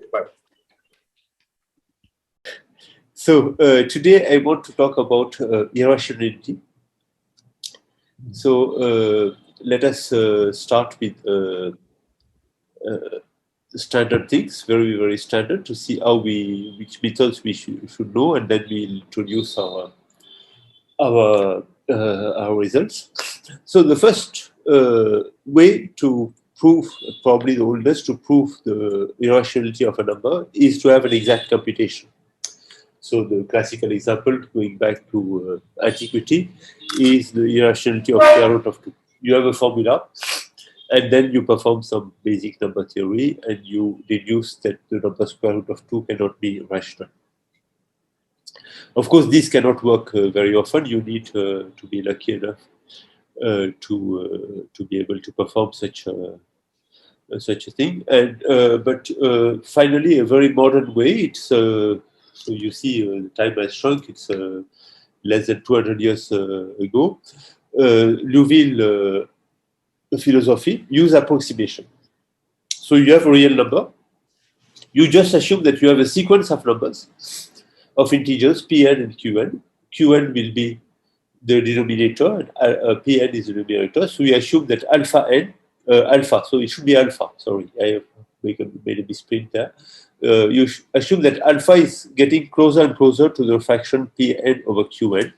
Bye. So today I want to talk about irrationality. So let us start with standard things, very, very standard, to see how which methods we should know, and then we'll introduce our results. So the first way to prove, probably the oldest, to prove the irrationality of a number is to have an exact computation. So the classical example, going back to antiquity, is the irrationality of square root of 2. You have a formula, and then you perform some basic number theory, and you deduce that the number square root of 2 cannot be rational. Of course, this cannot work very often. You need to be lucky enough to be able to perform such a thing. And but finally, a very modern way. It's so you see, the time has shrunk. It's less than 200 years ago. Liouville philosophy use approximation. So you have a real number. You just assume that you have a sequence of numbers of integers Pn and Qn. Qn will be the denominator, and Pn is the numerator. So we assume that alpha n, alpha, so it should be alpha. Sorry, I have made a misprint there. You assume that alpha is getting closer and closer to the fraction Pn over Qn.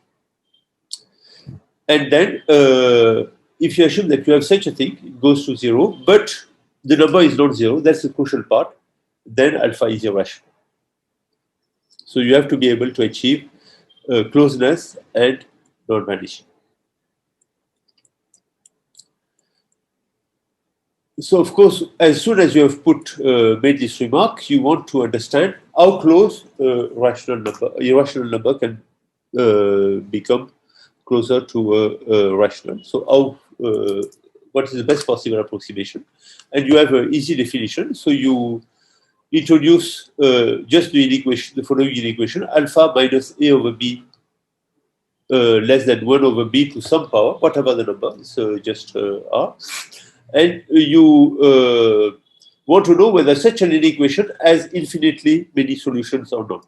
And then if you assume that you have such a thing, it goes to 0, but the number is not 0, that's the crucial part, then alpha is irrational. So you have to be able to achieve closeness and non-vanishing. So of course, as soon as you have made this remark, you want to understand how close irrational number can become closer to a rational. So what is the best possible approximation? And you have an easy definition. So you introduce just the following equation: alpha minus a over b less than 1 over b to some power, whatever the number is, just r. And you want to know whether such an equation has infinitely many solutions or not.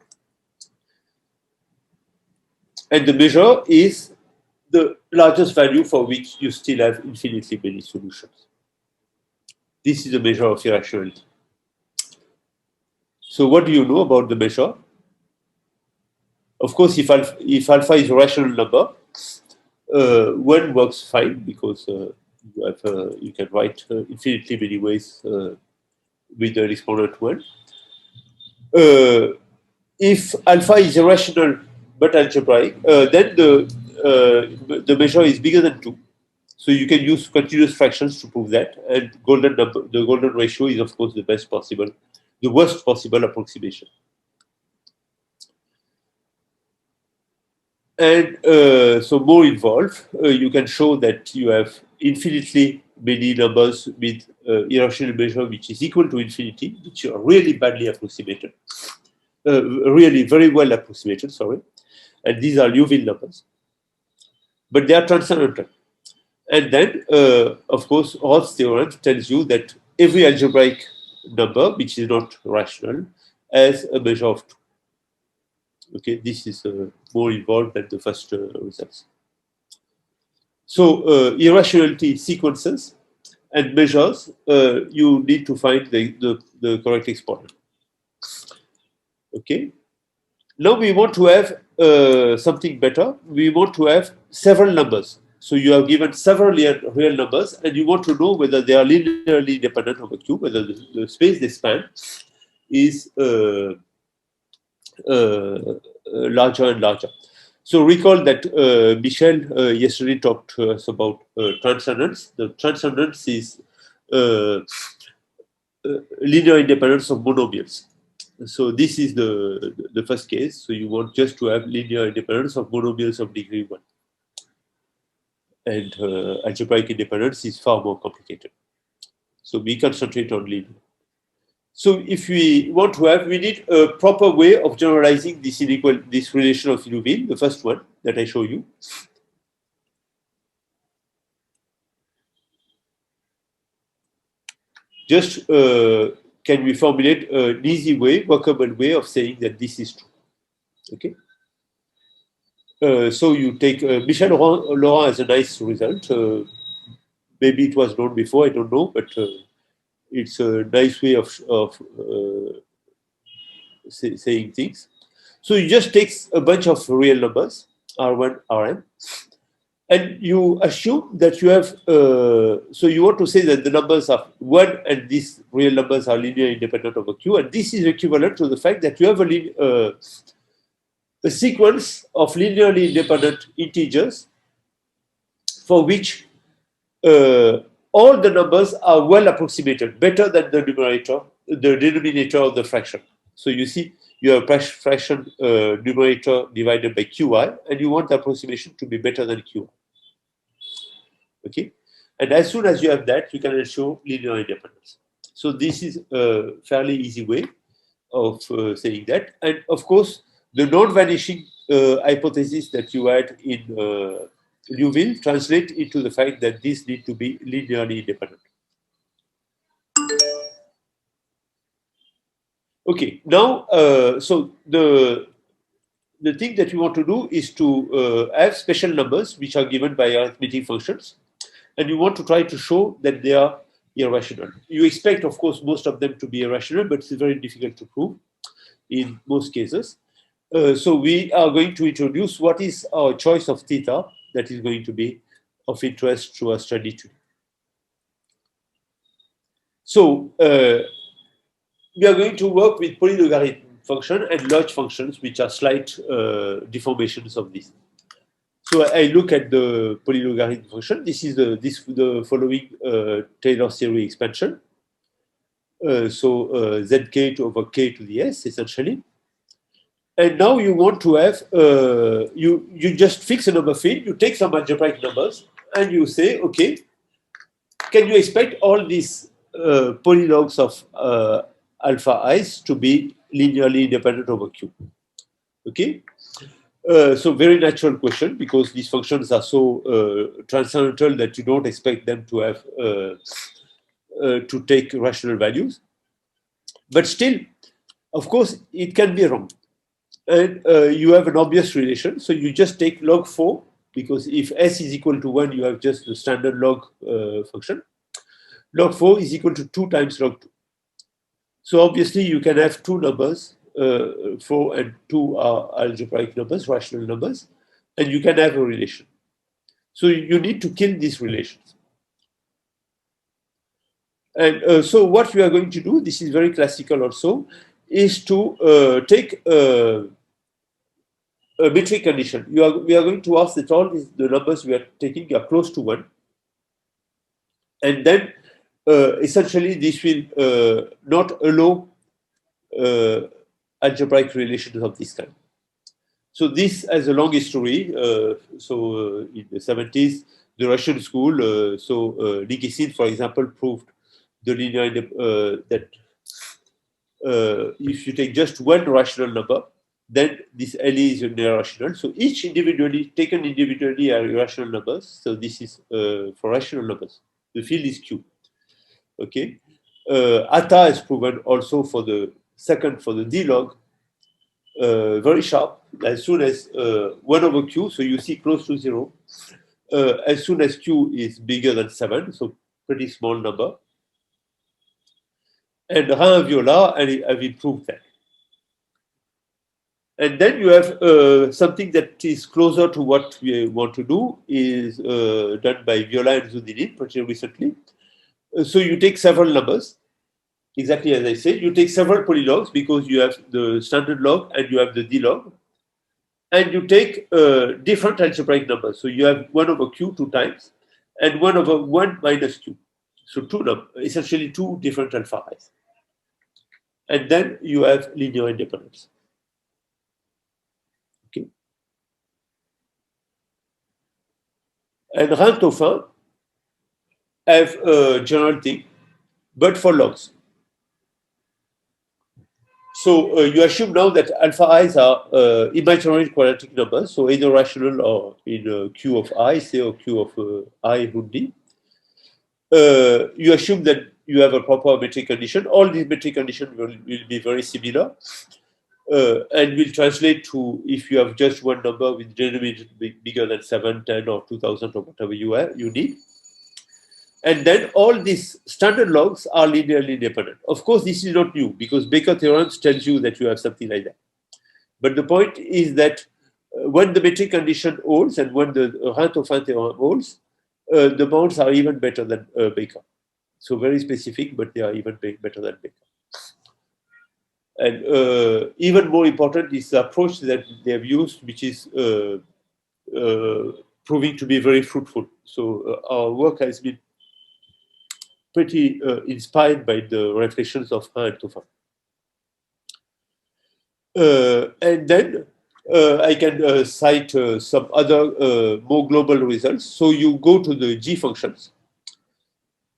And the measure is the largest value for which you still have infinitely many solutions. This is a measure of irrationality. So what do you know about the measure? Of course, if alpha is a rational number, 1 works fine, because you can write infinitely many ways with the exponent 1. If alpha is irrational but algebraic, then the measure is bigger than 2. So you can use continuous fractions to prove that. And the golden ratio is, of course, the worst possible approximation. And so more involved, you can show that you have infinitely many numbers with irrational measure which is equal to infinity, which are really badly approximated, really very well approximated, sorry. And these are Liouville numbers. But they are transcendental. And then, of course, Roth's theorem tells you that every algebraic number, which is not rational, has a measure of 2. Okay, this is more involved than the first results. So irrationality sequences and measures, you need to find the correct exponent. Okay. Now we want to have something better. We want to have several numbers. So you have given several real numbers, and you want to know whether they are linearly independent of a cube, whether the space they span is larger and larger. So recall that Michel yesterday talked to us about transcendence. The transcendence is linear independence of monomials. So this is the first case. So you want just to have linear independence of monomials of degree 1. And algebraic independence is far more complicated. So we concentrate on linear. So if we want to have, we need a proper way of generalizing this relation of Liouville, the first one that I show you. Just can we formulate an easy way, workable way of saying that this is true. Okay. So you take Michel Laurent has a nice result. Maybe it was known before, I don't know, but it's a nice way of saying things. So you just take a bunch of real numbers, R1, Rm, and you assume that you have, so you want to say that the numbers are 1 and these real numbers are linear independent of a Q, and this is equivalent to the fact that you have a sequence of linearly independent integers for which all the numbers are well approximated, better than the denominator of the fraction. So you see, you have a fraction numerator divided by Qi, and you want the approximation to be better than Qi. Okay, and as soon as you have that, you can ensure linear independence. So this is a fairly easy way of saying that. And of course, the non-vanishing hypothesis that you had in Liouville translate into the fact that these need to be linearly independent. Okay, now, so the thing that you want to do is to have special numbers which are given by arithmetic functions, and you want to try to show that they are irrational. You expect, of course, most of them to be irrational, but it's very difficult to prove in most cases. So we are going to introduce what is our choice of theta that is going to be of interest to our study today. So we are going to work with polylogarithm function and Lodge functions, which are slight deformations of this. So I look at the polylogarithm function. This is the following Taylor series expansion. So zk over k to the s, essentially. And now you want to have, you just fix a number field, you take some algebraic numbers, and you say, okay, can you expect all these polylogs of alpha i's to be linearly independent over Q? Okay. So very natural question, because these functions are so transcendental that you don't expect them to have to take rational values. But still, of course, it can be wrong. And you have an obvious relation. So you just take log 4, because if s is equal to 1, you have just the standard log function. Log 4 is equal to 2 times log 2. So obviously, you can have two numbers. 4 and 2 are algebraic numbers, rational numbers, and you can have a relation. So you need to kill these relations. And so what we are going to do, this is very classical also, is to take a metric condition. We are going to ask that all the numbers we are taking are close to 1. And then essentially this will not allow algebraic relations of this kind. So this has a long history. In the 70s, the Russian school, Nikisin, for example, proved the linear that if you take just one rational number, then this LE is irrational. So each taken individually are irrational numbers. So this is for rational numbers. The field is Q. Okay. Atta is proven also for the D log, very sharp. As soon as 1 over Q, so you see close to 0. As soon as Q is bigger than 7, so pretty small number. And Rhin Viola, and I've improved that. And then you have something that is closer to what we want to do, is done by Viola and Zudinin pretty recently. So you take several numbers, exactly as I said. You take several polylogs, because you have the standard log and you have the D log. And you take different algebraic numbers. So you have 1 over Q 2 times, and 1 over 1 minus Q. So essentially two different alpha i's. And then you have linear independence. Okay. And Rhin-Taufin have a general thing, but for logs. So you assume now that alpha i's are imaginary quadratic numbers, so either rational or in Q of I, say, or Q of I root D. You assume that you have a proper metric condition. All these metric conditions will be very similar. And will translate to if you have just one number with denominator bigger than 7, 10, or 2000 or whatever you need. And then all these standard logs are linearly independent. Of course, this is not new because Baker theorem tells you that you have something like that. But the point is that when the metric condition holds and when the Rand-Dauphin theorem holds, the bounds are even better than Baker. So very specific, but they are even better than Baker. And even more important is the approach that they have used, which is proving to be very fruitful. So our work has been pretty inspired by the reflections of Rand-Dauphin. And then I can cite some other more global results. So you go to the G functions.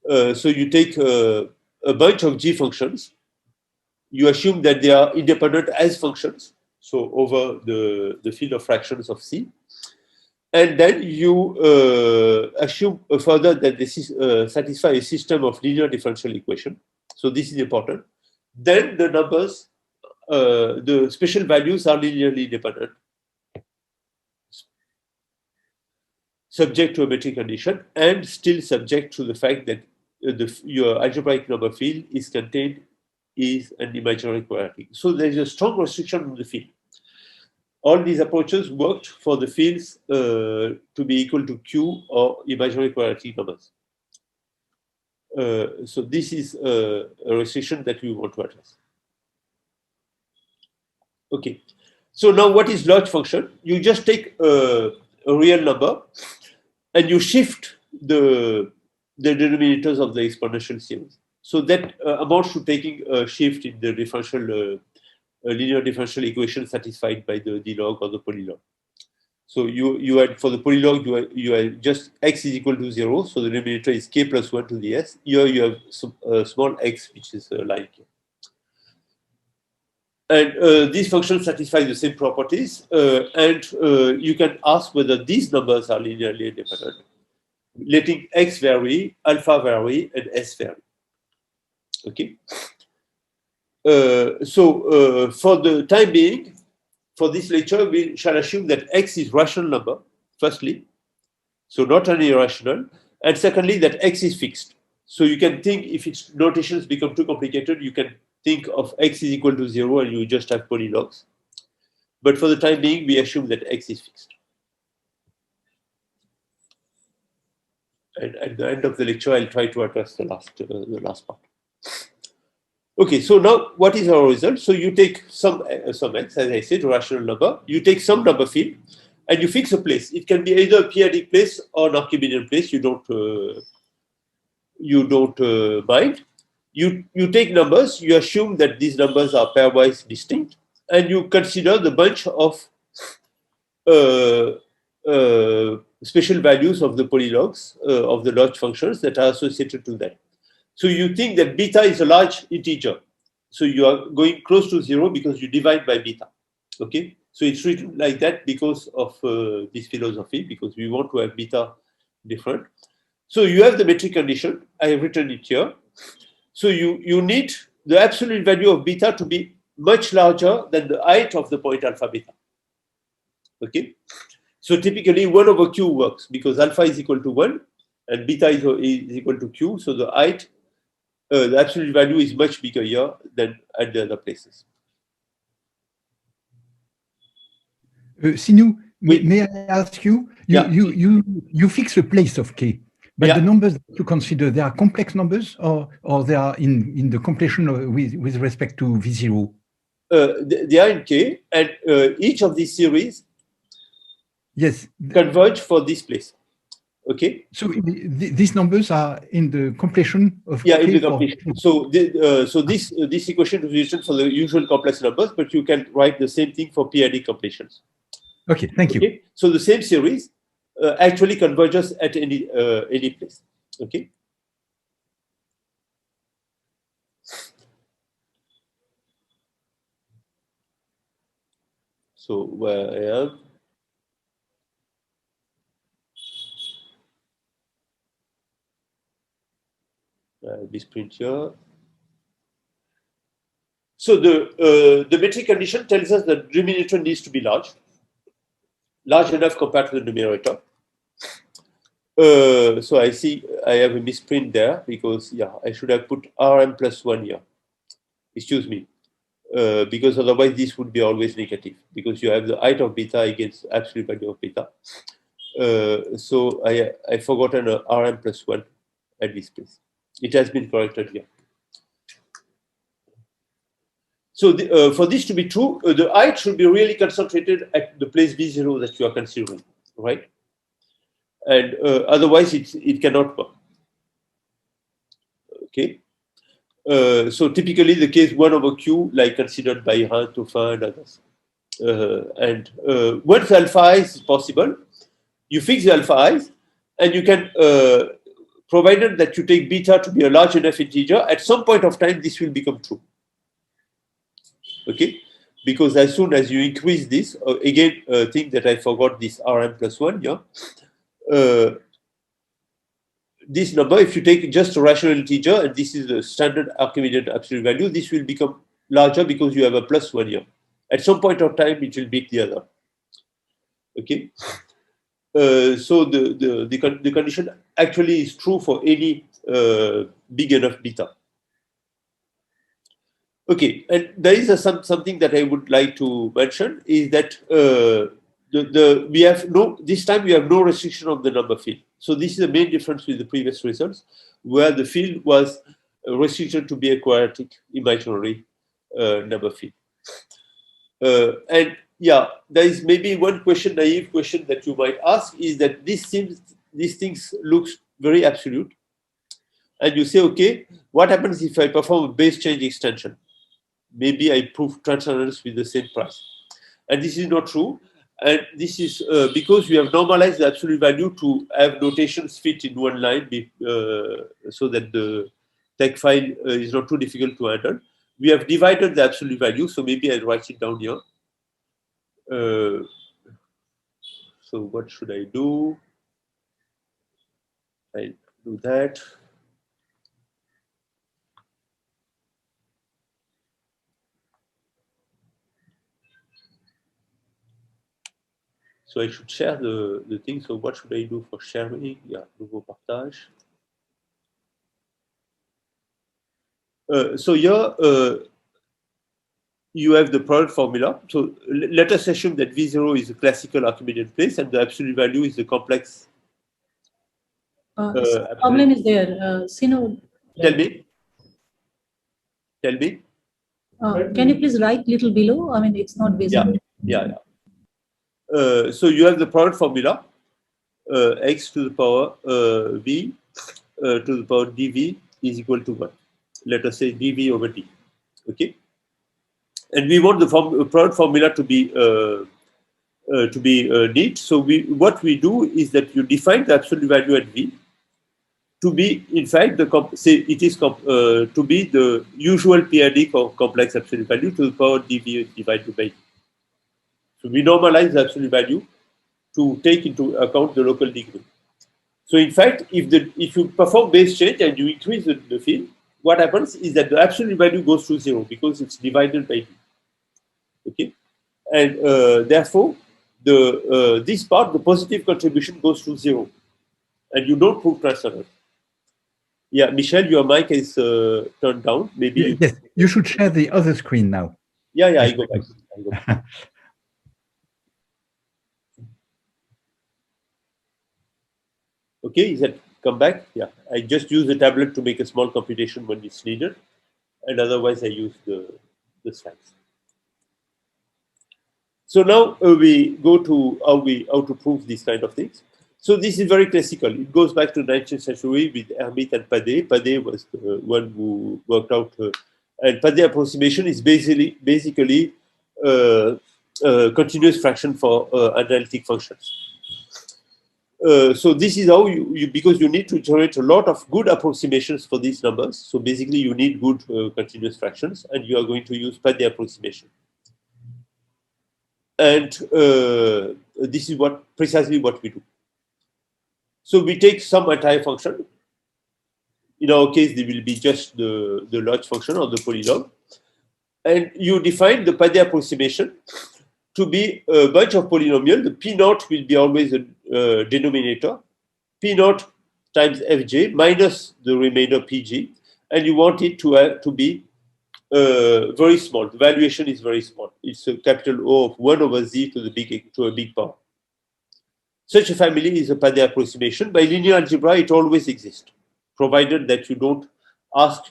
So you take a bunch of G functions. You assume that they are independent as functions, so over the field of fractions of C. And then you assume further that this is satisfy a system of linear differential equation. So this is important. Then the numbers, the special values are linearly independent, subject to a metric condition, and still subject to the fact that your algebraic number field is contained is an imaginary quadratic. So there is a strong restriction on the field. All these approaches worked for the fields to be equal to Q or imaginary quadratic numbers. So this is a restriction that we want to address. Okay. So now what is Lodge function? You just take a real number and you shift the denominators of the exponential series. So that amounts to taking a shift in the differential linear differential equation satisfied by the d-log or the polylog. So you had for the polylog you had just x is equal to 0, so the denominator is k plus 1 to the s. Here you have some, small x, which is line k. And these functions satisfy the same properties, and you can ask whether these numbers are linearly independent, letting x vary, alpha vary, and s vary. Okay. So for the time being, for this lecture, we shall assume that x is rational number, firstly, so not an irrational, and secondly, that x is fixed. So you can think if its notations become too complicated, you can think of x is equal to 0 and you just have polylogs. But for the time being, we assume that x is fixed. And at the end of the lecture, I'll try to address the last part. Okay, so now what is our result? So you take some x, as I said, rational number. You take some number field, and you fix a place. It can be either a p-adic place or an Archimedean place. You don't mind. You take numbers. You assume that these numbers are pairwise distinct, and you consider the bunch of special values of the polylogs of the Lodge functions that are associated to that. So you think that beta is a large integer. So you are going close to 0 because you divide by beta. Okay. So it's written like that because of this philosophy, because we want to have beta different. So you have the metric condition. I have written it here. So you need the absolute value of beta to be much larger than the height of the point alpha beta. Okay. So typically 1 over q works because alpha is equal to 1 and beta is equal to q. So the height, the absolute value is much bigger here than at the other places. Sinu, may I ask you? You fix a place of k, but the numbers that you consider, they are complex numbers or they are in the completion with respect to V0? They are in k, and each of these series converge for this place. Okay. So these numbers are in the completion of k. In the completion. So this equation is written for the usual complex numbers, but you can write the same thing for p-adic completions. Okay, thank you. So the same series actually converges at any place. Okay. So where I am. misprint here. So the metric condition tells us that the denominator needs to be large enough compared to the numerator. So I see I have a misprint there because I should have put Rm plus 1 here. Excuse me, because otherwise this would be always negative because you have the height of beta against absolute value of beta. So I forgotten a Rm plus 1 at this place. It has been corrected here. So for this to be true, the height should be really concentrated at the place B0 that you are considering, right? And otherwise it cannot work. Okay. So typically the case 1 over Q, like considered by Han, Tophin, and others. And once alpha I is possible, you fix the alpha i's, and you can, provided that you take beta to be a large enough integer, at some point of time this will become true. Okay, because as soon as you increase this, again, think that I forgot this Rm plus 1, this number, if you take just a rational integer, and this is the standard Archimedean absolute value, this will become larger because you have a plus 1 here. At some point of time, it will beat the other. Okay. So the condition actually is true for any big enough beta. Okay, and there is something that I would like to mention is that we have this time we have no restriction on the number field. So this is the main difference with the previous results, where the field was restricted to be a quadratic imaginary number field. And there is maybe one naive question that you might ask is that these things looks very absolute, and you say, okay, what happens if I perform a base change extension? Maybe I prove transcendence with the same price. And this is not true. And this is because we have normalized the absolute value to have notations fit in one line so that the text file is not too difficult to handle. We have divided the absolute value. So maybe I'll write it down here. So what should I do? I'll do that. So I should share the thing. So what should I do for sharing? Nouveau partage. So here you have the product formula. So let us assume that V0 is a classical Archimedean place and the absolute value is the complex. Problem is there. Sino, Tell me. can you please write little below? I mean, it's not visible. Yeah. So you have the product formula, x to the power v to the power dv is equal to 1. Let us say dv over d. Okay, and we want the product formula to be neat. So what we do is that you define the absolute value at v to be, in fact, to be the usual periodic or complex absolute value to the power dv divided by d. So we normalize the absolute value to take into account the local degree. So in fact, if you perform base change and you increase the field, what happens is that the absolute value goes to 0 because it's divided by d. Okay, and therefore this part, the positive contribution, goes to 0, and you don't prove transcendence. Yeah, Michel, your mic is turned down. Maybe yes, you should share the other screen now. Yeah, I go back. Okay, is that come back? Yeah, I just use the tablet to make a small computation when it's needed, and otherwise I use the slides. So now we go to how to prove these kind of things. So this is very classical. It goes back to 19th century with Hermite and Padé. Padé was the one who worked out, and Padé approximation is basically continuous fraction for analytic functions. So this is how because you need to generate a lot of good approximations for these numbers. So basically you need good continuous fractions, and you are going to use Padé approximation. And this is precisely what we do. So we take some entire function, In our case, they will be just the large function or the polylog. And you define the Padé approximation to be a bunch of polynomial. The P naught will be always a denominator, P naught times Fj minus the remainder Pg, and you want it to be very small. The valuation is very small. It's a capital O of 1 over z to a big power. Such a family is a Padé approximation. By linear algebra, it always exists, provided that you don't ask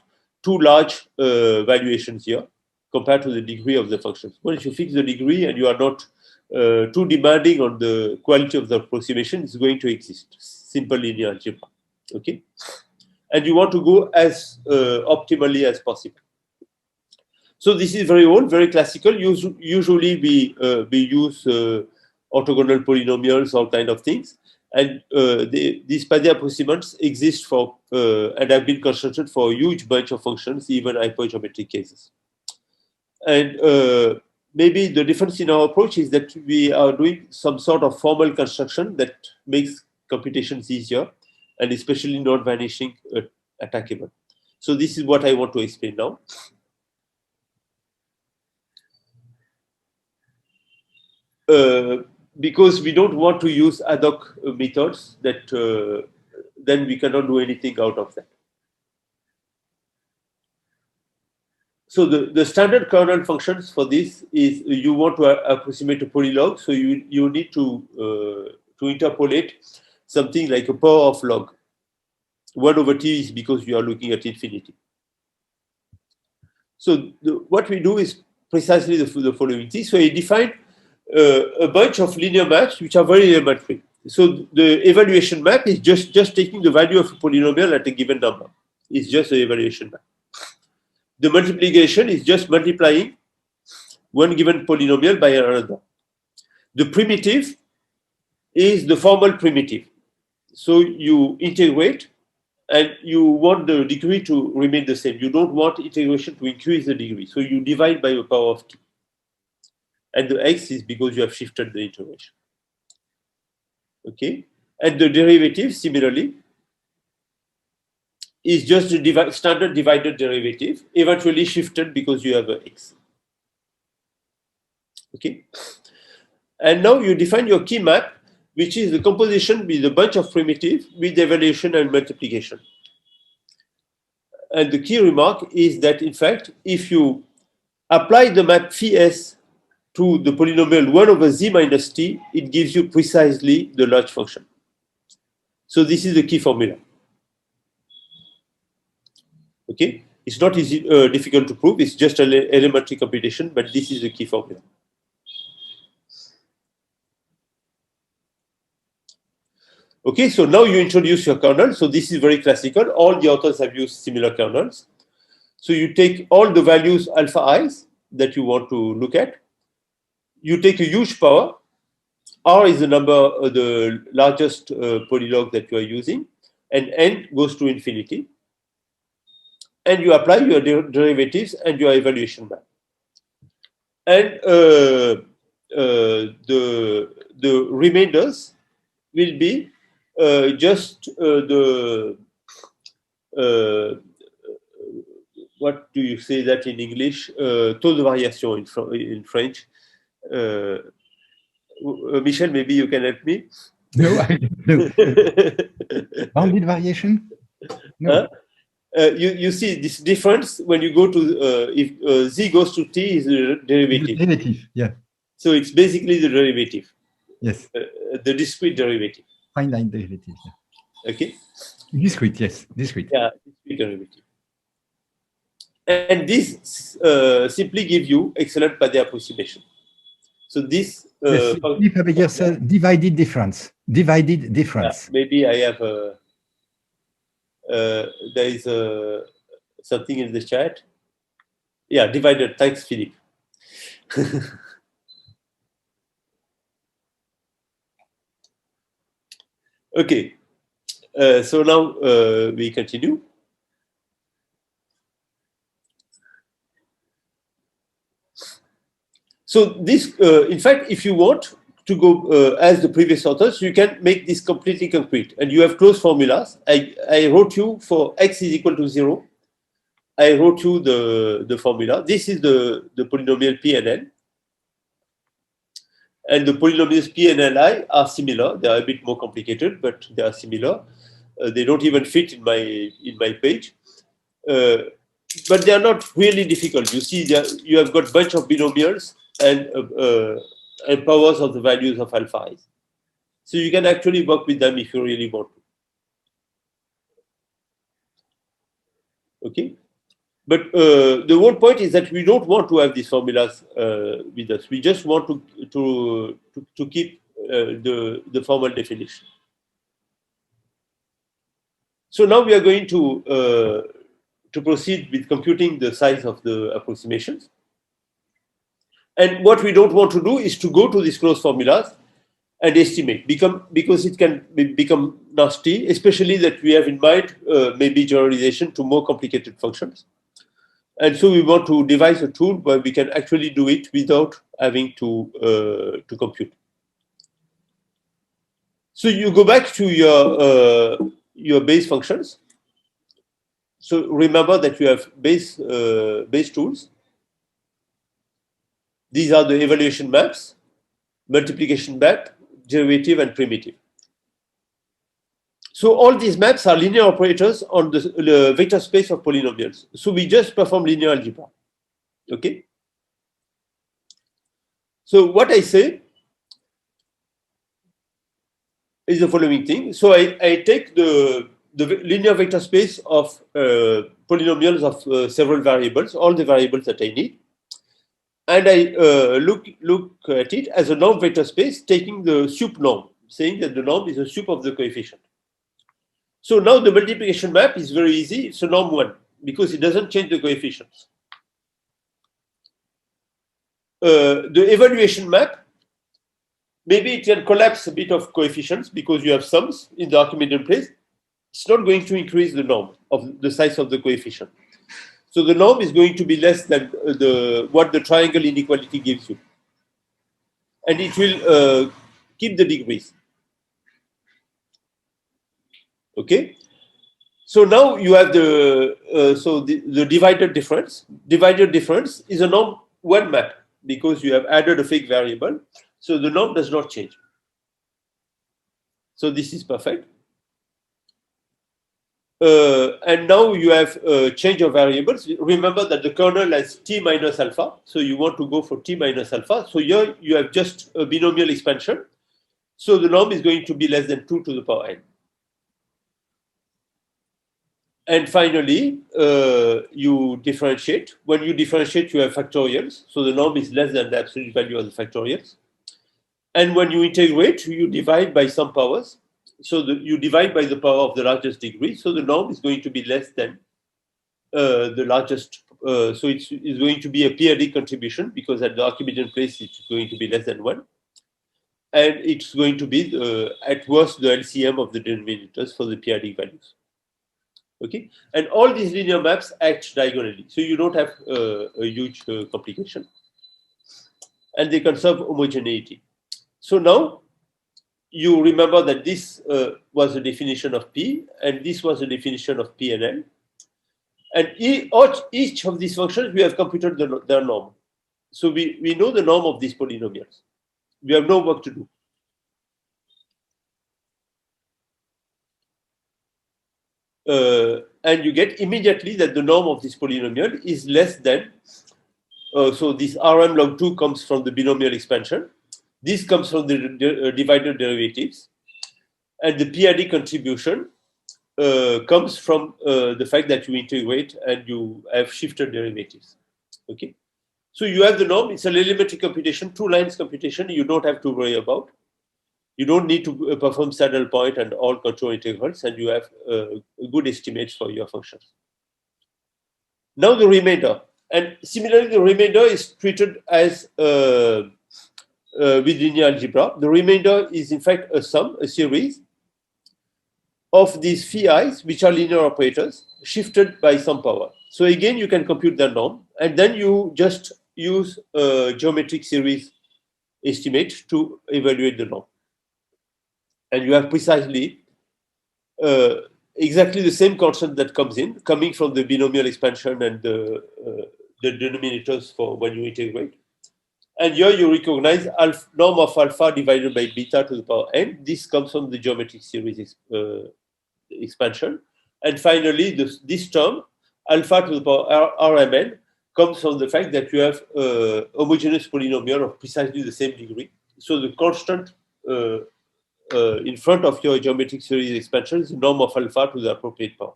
too large valuations here compared to the degree of the functions. Once you fix the degree and you are not too demanding on the quality of the approximation, it's going to exist. Simple linear algebra. Okay? And you want to go as optimally as possible. So this is very old, very classical. Usually we use orthogonal polynomials, all kind of things. And these Padé approximations exist for and have been constructed for a huge bunch of functions, even hypergeometric cases. And maybe the difference in our approach is that we are doing some sort of formal construction that makes computations easier and especially not vanishing attackable. So this is what I want to explain now. Because we don't want to use ad hoc methods that then we cannot do anything out of that. So the standard kernel functions for this is you want to approximate a polylog, so you need to interpolate something like a power of log. 1 over t is because you are looking at infinity. So what we do is precisely the following thing. So I define a bunch of linear maps which are very elementary. So the evaluation map is just taking the value of a polynomial at a given number. It's just an evaluation map. The multiplication is just multiplying one given polynomial by another. The primitive is the formal primitive. So you integrate and you want the degree to remain the same. You don't want integration to increase the degree. So you divide by a power of t. And the x is because you have shifted the integration. Okay? And the derivative, similarly, is just the standard divided derivative, eventually shifted because you have an x. Okay? And now you define your key map, which is the composition with a bunch of primitives with evaluation and multiplication. And the key remark is that, in fact, if you apply the map phi s to the polynomial 1 over z minus t, it gives you precisely the large function. So this is the key formula. Okay, it's not easy, difficult to prove. It's just an elementary computation, but this is the key formula. Okay, so now you introduce your kernel. So this is very classical. All the authors have used similar kernels. So you take all the values alpha i's that you want to look at. You take a huge power. R is the number, the largest polylog that you are using, and n goes to infinity. And you apply your derivatives and your evaluation map. And the remainders will be just what do you say that in English? Taux de variation in French. Michel, maybe you can help me. No, I don't know. Bounded variation? No. Huh? You see this difference when you go to if z goes to t is the derivative. The derivative, yeah. So it's basically the derivative. Yes. The discrete derivative. Finite derivative. Yeah. Okay. Discrete, yes. Discrete. Yeah, discrete derivative. And this simply gives you excellent Padé approximation. So this yes, divided difference. Divided difference. Yeah, maybe I have there is something in the chat. Yeah, divided. Thanks, Philippe. Okay. So now we continue. So this, in fact, if you want to go as the previous authors, you can make this completely concrete. And you have closed formulas. I wrote you for x is equal to 0. I wrote you the formula. This is the polynomial P and N. And the polynomials P and Li are similar. They are a bit more complicated, but they are similar. They don't even fit in my page. But they are not really difficult. You see, you have got a bunch of binomials and powers of the values of alpha i's. So you can actually work with them if you really want to. Okay. But the whole point is that we don't want to have these formulas with us. We just want to keep the formal definition. So now we are going to proceed with computing the size of the approximations. And what we don't want to do is to go to these closed formulas and estimate, because it can become nasty, especially that we have in mind maybe generalization to more complicated functions. And so we want to devise a tool where we can actually do it without having to compute. So you go back to your base functions. So remember that you have base tools. These are the evaluation maps, multiplication map, derivative, and primitive. So all these maps are linear operators on the vector space of polynomials. So we just perform linear algebra. Okay. So what I say is the following thing. So I take the linear vector space of polynomials of several variables, all the variables that I need, and I look at it as a norm vector space, taking the sup norm, saying that the norm is a sup of the coefficient. So now the multiplication map is very easy. It's a norm 1 because it doesn't change the coefficients. The evaluation map, maybe it can collapse a bit of coefficients because you have sums in the Archimedean place. It's not going to increase the norm of the size of the coefficient. So the norm is going to be less than what the triangle inequality gives you. And it will keep the degrees. Okay. So now you have the divided difference. Divided difference is a norm 1 map because you have added a fake variable. So the norm does not change. So this is perfect. And now you have change of variables. Remember that the kernel has t minus alpha. So you want to go for t minus alpha. So here you have just a binomial expansion. So the norm is going to be less than 2 to the power n. And finally, you differentiate. When you differentiate, you have factorials. So the norm is less than the absolute value of the factorials. And when you integrate, you divide by some powers. So you divide by the power of the largest degree. So the norm is going to be less than the largest. So it's going to be a periodic contribution because at the Archimedean place, it's going to be less than 1. And it's going to be, at worst, the LCM of the denominators for the periodic values. Okay, and all these linear maps act diagonally, so you don't have a huge complication, and they conserve homogeneity. So now you remember that this was a definition of P, and this was a definition of P and L, and each of these functions we have computed their norm. So we know the norm of these polynomials. We have no work to do. And you get immediately that the norm of this polynomial is less than, so this Rm log 2 comes from the binomial expansion. This comes from the divided derivatives. And the periodic contribution comes from the fact that you integrate and you have shifted derivatives. Okay. So you have the norm, it's an elementary computation, 2 lines computation you don't have to worry about. You don't need to perform saddle point and all control integrals, and you have good estimates for your functions. Now the remainder, and similarly the remainder is treated as with linear algebra. The remainder is in fact a sum, a series of these phi's, which are linear operators, shifted by some power. So again, you can compute their norm, and then you just use a geometric series estimate to evaluate the norm. And you have precisely exactly the same constant that coming from the binomial expansion and the denominators for when you integrate. And here you recognize norm of alpha divided by beta to the power n. This comes from the geometric series expansion. And finally, this term, alpha to the power Rmn, comes from the fact that you have a homogeneous polynomial of precisely the same degree. So the constant in front of your geometric series expansion is the norm of alpha to the appropriate power.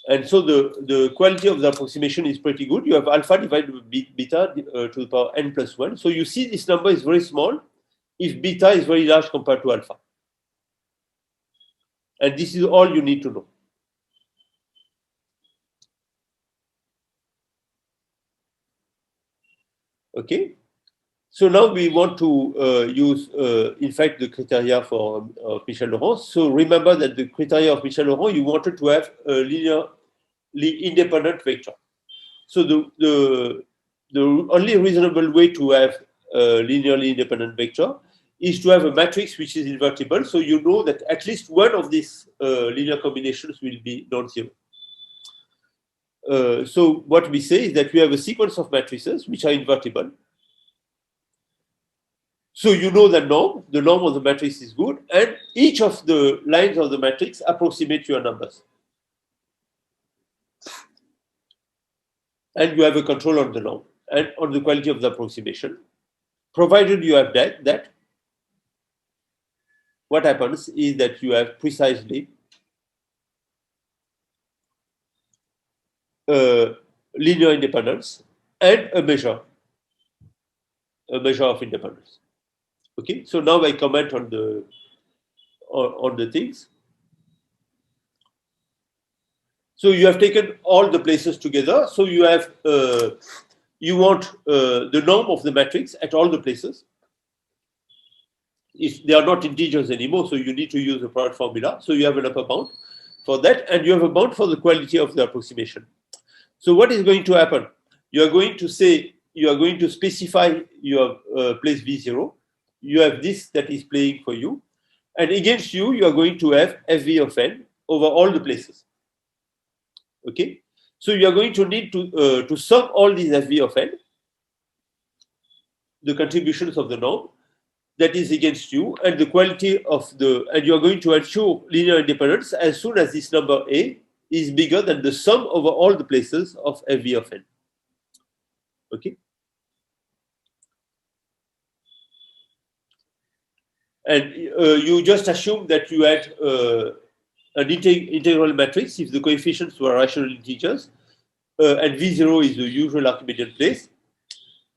And so the quality of the approximation is pretty good. You have alpha divided by beta to the power n plus 1. So you see this number is very small if beta is very large compared to alpha. And this is all you need to know. Okay. So now we want to use, in fact, the criteria for Michel-Laurent. So remember that the criteria of Michel-Laurent, you wanted to have a linearly independent vector. So the only reasonable way to have a linearly independent vector is to have a matrix which is invertible. So you know that at least one of these linear combinations will be non-zero. So what we say is that we have a sequence of matrices which are invertible. So you know the norm of the matrix is good, and each of the lines of the matrix approximate your numbers. And you have a control on the norm and on the quality of the approximation. Provided you have that, what happens is that you have precisely linear independence and a measure of independence. Okay, so now I comment on the things. So you have taken all the places together. So you have you want the norm of the matrix at all the places. If they are not integers anymore, so you need to use the product formula. So you have an upper bound for that, and you have a bound for the quality of the approximation. So what is going to happen? You are going to say, you are going to specify your place V0. You have this that is playing for you. And against you, you are going to have Fv of n over all the places. Okay? So you are going to need to sum all these Fv of n, the contributions of the norm, that is against you, and the quality of and you are going to ensure linear independence as soon as this number A is bigger than the sum over all the places of Fv of n. Okay? And you just assume that you had an integral matrix if the coefficients were rational integers, and V0 is the usual Archimedean place.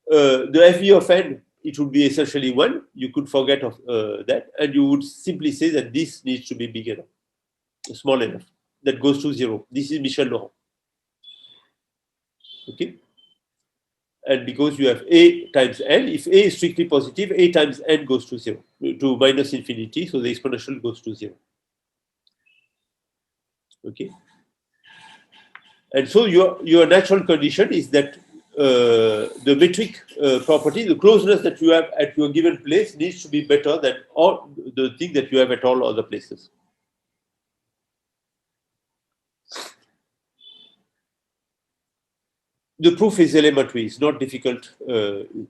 The Fv of n, it would be essentially 1. You could forget of that, and you would simply say that this needs to be big enough, small enough, that goes to 0. This is Michel-Laurent. Okay? And because you have A times n, if A is strictly positive, A times n goes to 0, to minus infinity, so the exponential goes to 0. Okay? And so your natural condition is that the metric property, the closeness that you have at your given place needs to be better than all the thing that you have at all other places. The proof is elementary. It's not difficult. Basically,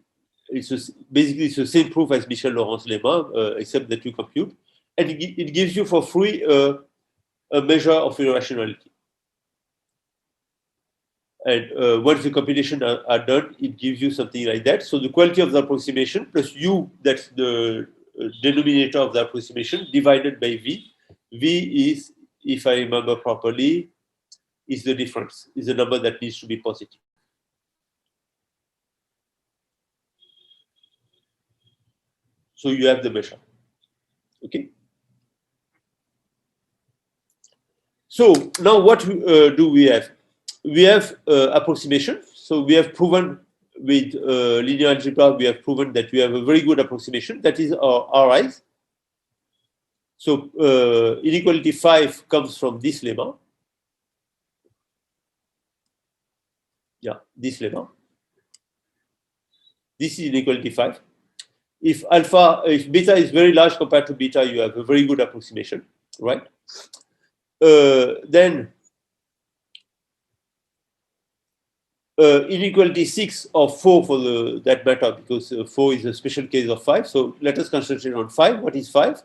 it's the same proof as Michel-Laurent's lemma, except that you compute. And it gives you for free a measure of irrationality. And once the computation are done, it gives you something like that. So the quality of the approximation plus U, that's the denominator of the approximation, divided by V. V is, if I remember properly, is the difference, is the number that needs to be positive. So you have the measure. Okay. So now what do we have? We have approximation. So we have proven with linear algebra, we have proven that we have a very good approximation. That is our Ris. So inequality 5 comes from this lemma. Yeah, this lemma. This is inequality 5. if beta is very large compared to beta, you have a very good approximation, right? Then inequality 6 or 4 for that matter, because 4 is a special case of 5. So let us concentrate on 5. What is 5?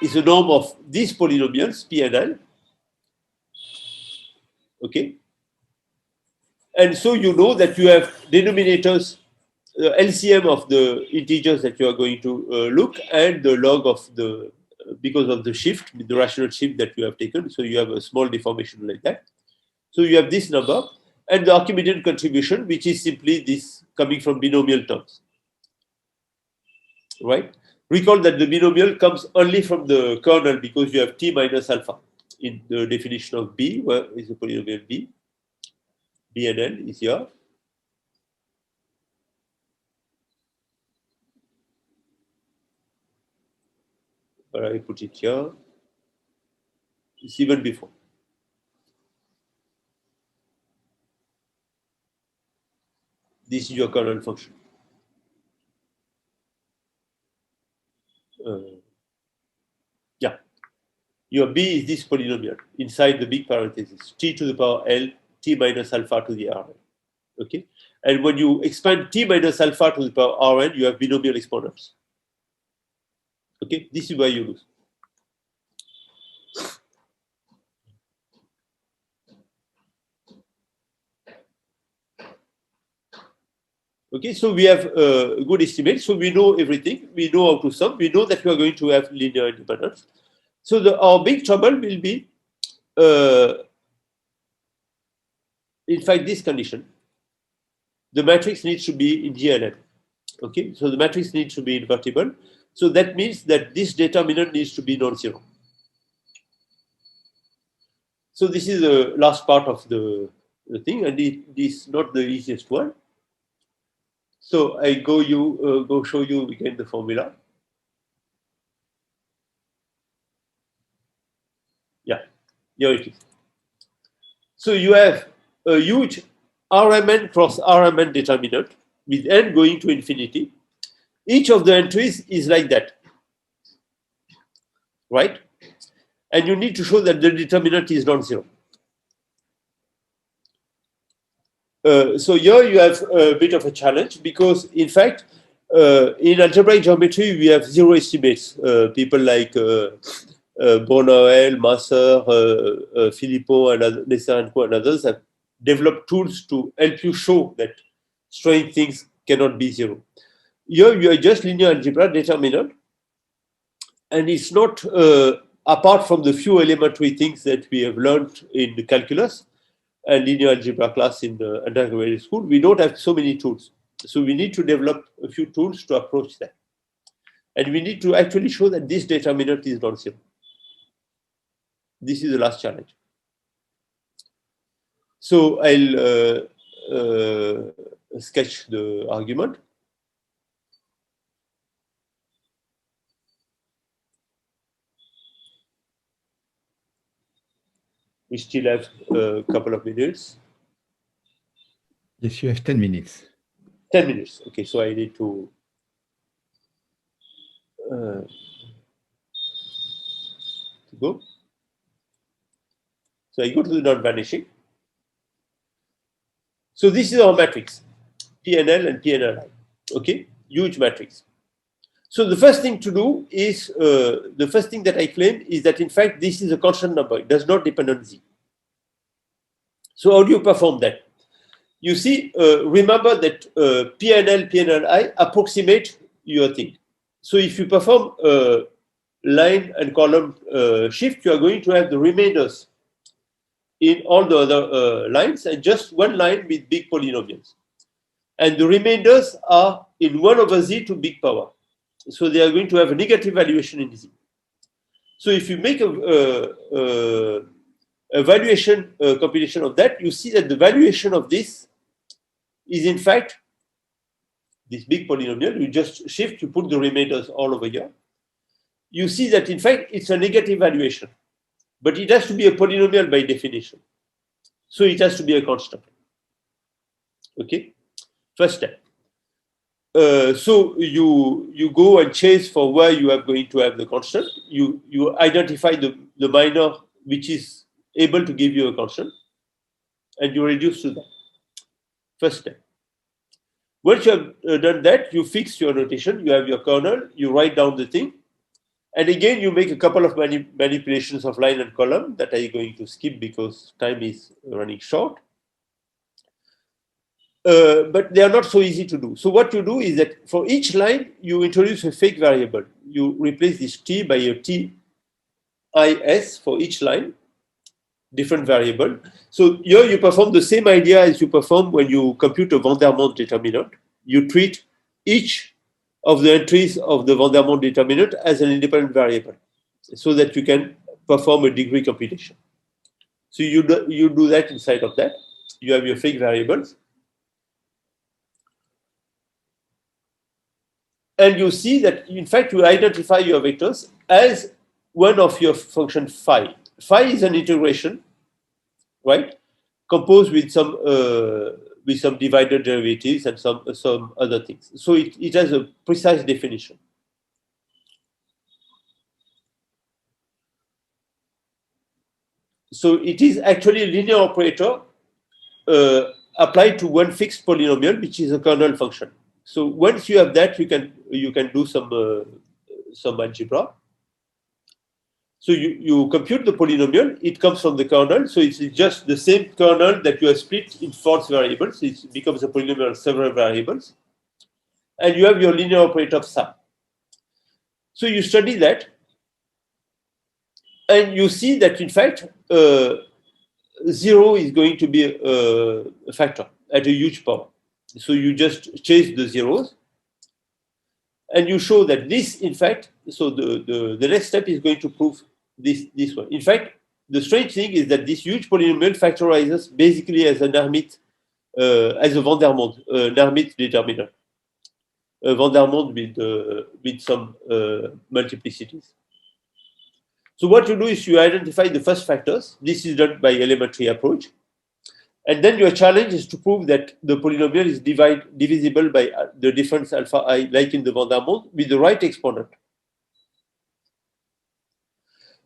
It's the norm of these polynomials, P and L. Okay. And so you know that you have denominators, LCM of the integers that you are going to look, and the log of the, because of the shift, the rational shift that you have taken. So you have a small deformation like that. So you have this number and the Archimedean contribution, which is simply this coming from binomial terms, right? Recall that the binomial comes only from the kernel because you have t minus alpha in the definition of B, where is the polynomial B. B and L is here. But I put it here. It's even before. This is your kernel function. Yeah. Your B is this polynomial inside the big parenthesis, t to the power L, t minus alpha to the Rn. Okay. And when you expand t minus alpha to the power Rn, you have binomial exponents. Okay. This is where you lose. Okay, so we have a good estimate. So we know everything. We know how to sum. We know that we are going to have linear independence. So our big trouble will be, in fact, this condition. The matrix needs to be in GLM. Okay, so the matrix needs to be invertible. So that means that this determinant needs to be non-zero. So this is the last part of the thing, and it is not the easiest one. So I go show you again the formula. Yeah, here it is. So you have a huge Rmn cross Rmn determinant with n going to infinity. Each of the entries is like that, right? And you need to show that the determinant is non-zero. So here you have a bit of a challenge because, in fact, in algebraic geometry, we have zero estimates. People like Bournoel, Masser, Philippon, and Nessarenko and others have developed tools to help you show that strange things cannot be zero. Here you are just linear algebra determinant, and it's not apart from the few elementary things that we have learned in the calculus and linear algebra class in the undergraduate school, we don't have so many tools. So we need to develop a few tools to approach that. And we need to actually show that this determinant is non-zero. This is the last challenge. So I'll sketch the argument. We still have a couple of minutes. Yes, you have 10 minutes. 10 minutes. Okay, so I need to go. So I go to the non-vanishing. So this is our matrix, PNL and PNLI. Okay, huge matrix. So the first thing to do is, the first thing that I claim is that in fact this is a constant number. It does not depend on Z. So how do you perform that? You see, remember that PNL, PNLI approximate your thing. So if you perform line and column shift, you are going to have the remainders in all the other lines and just one line with big polynomials. And the remainders are in 1 over Z to big power. So they are going to have a negative valuation in Z. So if you make a valuation computation of that, you see that the valuation of this is in fact this big polynomial. You just shift, you put the remainders all over here. You see that in fact it's a negative valuation, but it has to be a polynomial by definition. So it has to be a constant. Okay, first step. so you go and chase for where you are going to have the constant. You identify the minor which is able to give you a constant, and you reduce to that. First step. Once you have done that, you fix your notation. You have your kernel. You write down the thing, and again you make a couple of manipulations of line and column that I'm going to skip because time is running short. But they are not so easy to do. So what you do is that for each line, you introduce a fake variable. You replace this t by a tis for each line, different variable. So here you perform the same idea as you perform when you compute a Vandermonde determinant. You treat each of the entries of the Vandermonde determinant as an independent variable so that you can perform a degree computation. So you do that inside of that. You have your fake variables. And you see that, in fact, you identify your vectors as one of your function phi. Phi is an integration, right? Composed with some divided derivatives and some other things. So it has a precise definition. So it is actually a linear operator applied to one fixed polynomial, which is a kernel function. So once you have that, you can do some algebra. So you compute the polynomial. It comes from the kernel. So it's just the same kernel that you have split in false variables. It becomes a polynomial of several variables. And you have your linear operator psi. So you study that. And you see that, in fact, 0 is going to be a factor at a huge power. So you just chase the zeros, and you show that this, in fact, so the next step is going to prove this one. In fact, the strange thing is that this huge polynomial factorizes basically as an Hermite, as a Vandermonde, Hermite determinant, a Vandermonde with some multiplicities. So what you do is you identify the first factors. This is done by elementary approach. And then your challenge is to prove that the polynomial is divisible by the difference alpha I, like in the Vandermonde, with the right exponent.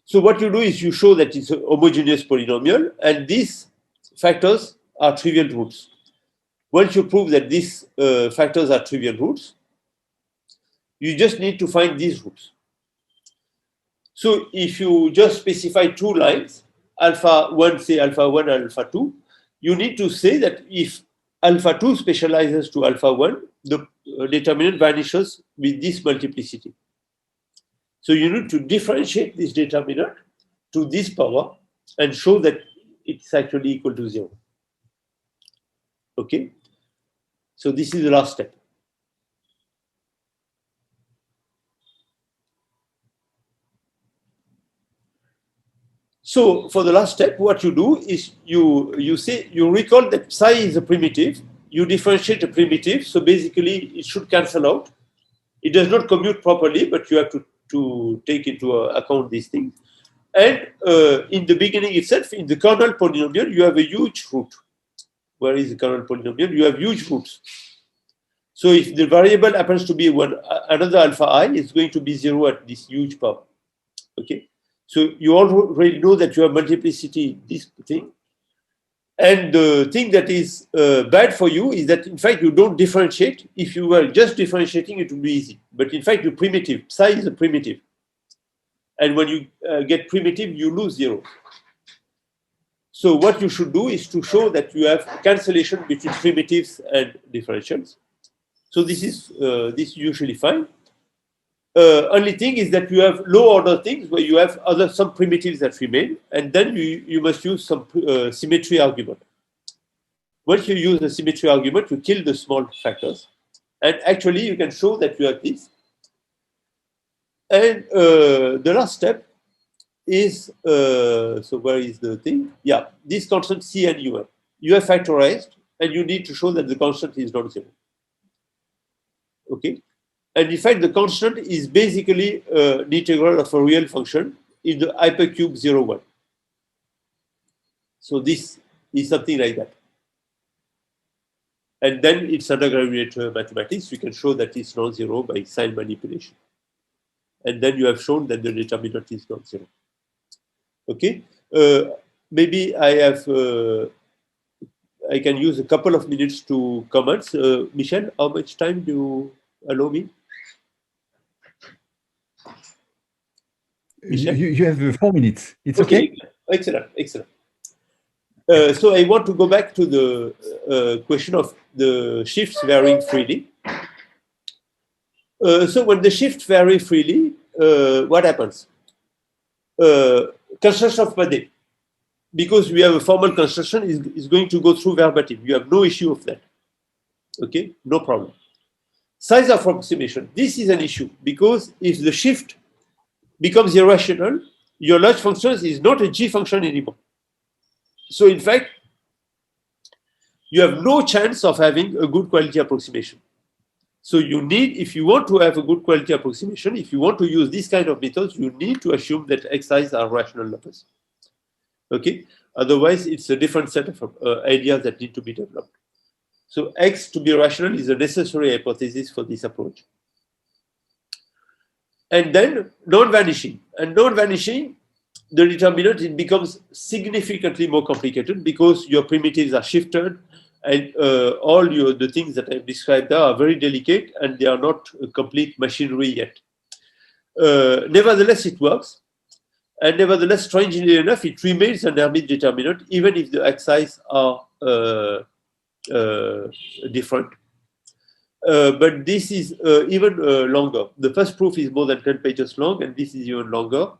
So what you do is you show that it's a homogeneous polynomial, and these factors are trivial roots. Once you prove that these factors are trivial roots, you just need to find these roots. So if you just specify two lines, alpha 1, say alpha 1 and alpha 2, you need to say that if alpha 2 specializes to alpha 1, the determinant vanishes with this multiplicity. So you need to differentiate this determinant to this power and show that it's actually equal to 0. Okay? So this is the last step. So for the last step, what you do is you recall that psi is a primitive. You differentiate a primitive, so basically it should cancel out. It does not commute properly, but you have to take into account these things. And in the beginning itself, in the kernel polynomial, you have a huge root. Where is the kernel polynomial? You have huge roots. So if the variable happens to be another alpha I, it's going to be 0 at this huge power. Okay. So you already know that you have multiplicity, this thing. And the thing that is bad for you is that, in fact, you don't differentiate. If you were just differentiating, it would be easy. But in fact, you primitive. Psi is a primitive. And when you get primitive, you lose 0. So what you should do is to show that you have cancellation between primitives and differentials. So this is usually fine. Only thing is that you have low order things where you have some primitives that remain, and then you must use some symmetry argument. Once you use the symmetry argument, you kill the small factors, and actually you can show that you have this. And the last step is, so where is the thing? Yeah, this constant C and UN. You have factorized, and you need to show that the constant is not 0. Okay. And in fact, the constant is basically the integral of a real function in the hypercube 0, 1. So this is something like that. And then it's undergraduate mathematics. You can show that it's non-zero by sign manipulation. And then you have shown that the determinant is non-zero. Okay. Maybe I can use a couple of minutes to comments. Michel, how much time do you allow me? You have 4 minutes. It's okay? Excellent, excellent. So I want to go back to the question of the shifts varying freely. So when the shifts vary freely, what happens? Construction of Madej, because we have a formal construction, is going to go through verbatim. You have no issue of that. Okay, no problem. Size of approximation. This is an issue because if the shift becomes irrational, your large function is not a G function anymore. So in fact, you have no chance of having a good quality approximation. So you need, if you want to have a good quality approximation, if you want to use this kind of methods, you need to assume that xi's are rational numbers. Okay, otherwise it's a different set of ideas that need to be developed. So X to be rational is a necessary hypothesis for this approach. And then non-vanishing. And non-vanishing, the determinant, it becomes significantly more complicated because your primitives are shifted and all the things that I've described there are very delicate and they are not complete machinery yet. Nevertheless, it works. And nevertheless, strangely enough, it remains an Hermite determinant even if the xi's are different. But this is even longer. The first proof is more than 10 pages long, and this is even longer.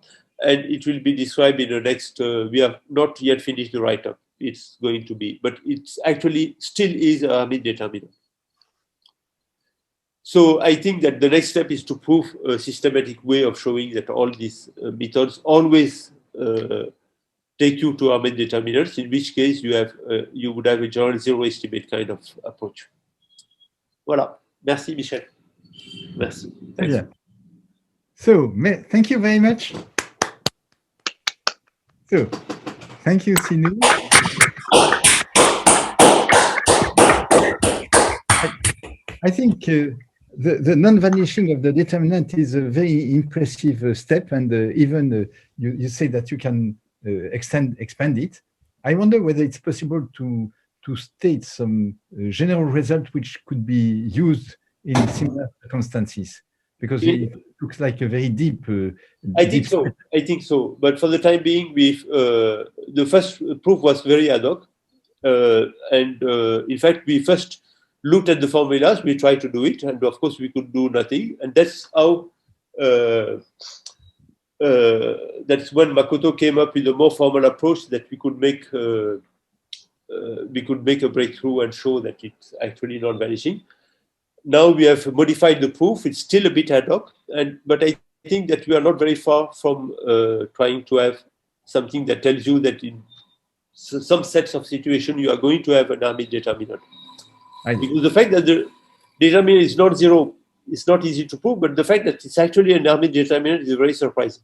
And it will be described in the next, we have not yet finished the write-up. It's going to be, but it's actually still is a Hermite determinant. So I think that the next step is to prove a systematic way of showing that all these methods always take you to Hermite determinants, in which case you would have a general zero estimate kind of approach. Voilà. Merci, Michel. Merci. Thanks. Yeah. So, thank you very much. So, thank you, Sinu. I think the non-vanishing of the determinant is a very impressive step, and even you say that you can expand it. I wonder whether it's possible to state some general result which could be used in similar circumstances, because it looks like a very deep. I think so. But for the time being, the first proof was very ad hoc, and in fact, we first looked at the formulas. We tried to do it, and of course, we could do nothing. And that's how. That's when Makoto came up with a more formal approach that we could make. We could make a breakthrough and show that it's actually not vanishing. Now we have modified the proof. It's still a bit ad hoc, but I think that we are not very far from trying to have something that tells you that in some sets of situations you are going to have an Hermite determinant. Because the fact that the determinant is not zero, it's not easy to prove, but the fact that it's actually an Hermite determinant is very surprising.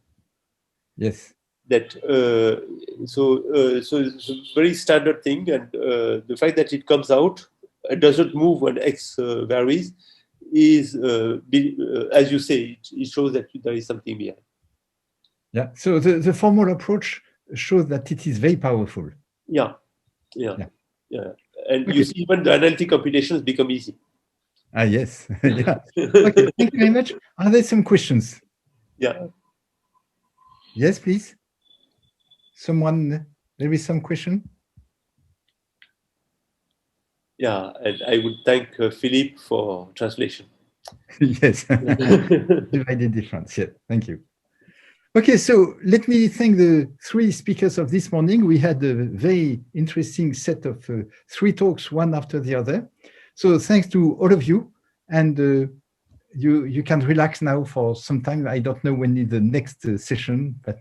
Yes. That so it's a very standard thing, and the fact that it comes out, it doesn't move when X varies, is as you say, it shows that there is something behind. Yeah. So the formal approach shows that it is very powerful. Yeah. And you see, even the analytic computations become easy. Ah, yes. Yeah. Okay. Thank you very much. Are there some questions? Yeah. Yes, please. There is some question? Yeah, and I would thank Philippe for translation. Yes, divided difference. Yeah, thank you. Okay, so let me thank the three speakers of this morning. We had a very interesting set of three talks, one after the other. So thanks to all of you, and you can relax now for some time. I don't know when is the next session, but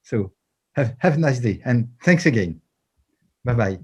so have a nice day, and thanks again. Bye-bye.